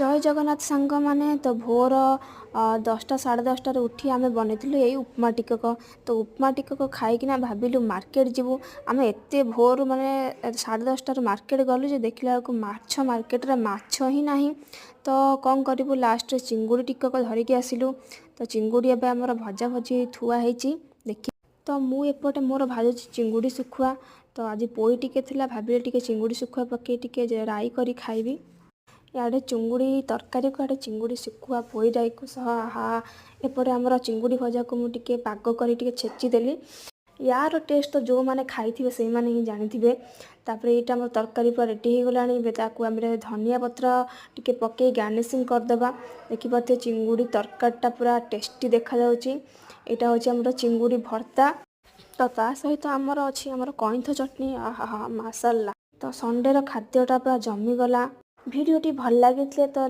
जय जगन्नाथ सांग मैंने तो भोर 10टा साढ़े 10टार उठी आम बनईलु यही उपमा टिकक। तो उपमा टिकक खाईकिना भाविलु मार्केट जीवु आम एत भोर माने साढ़े 10टार मार्केट गलु जे देखला बेलू माछ मार्केट रे माछ ही नहीं। तो कौन करूँ लास्ट चिंगुड़ी टिकक धरिकी आसिलु। तो चिंगुड़ी एवं आमर भजा भजी थुआ होती देखी। तो मु एपटे मोर भाजुची चिंगुड़ी सुखुआ। तो आज पोई टिके थिला भाविले टिके चिंगुड़ी सुखुआ पकई टिके राई करी खाइबी। इे चिंगुड़ी तरकारी को आड़े चिंगुड़ी शुखुआ पोई राई को सह हा एपटे आमर चिंगुड़ी भजा को मुझे पाग कर छेचिदेली। यार टेस्ट तो जो मैंने खाई से मैंने ही जानी। तापर यहाँ आम तरकारी पूरा रेडी हो गलानी। आम धनिया पत्र टिके पकई गार्निशिंग करदे। देखिए चिंगुड़ी तरकारीटा पूरा टेस्टी देखा जाउची। यहाँ हूँ आम चिंगुड़ी भर्ता। तो ता सहित आमर अच्छी आमर कईथ चटनी आहा माशाल्लाह। तो संडे खाद्यटा पूरा जमीगला। भिडियोटी भल लगी तो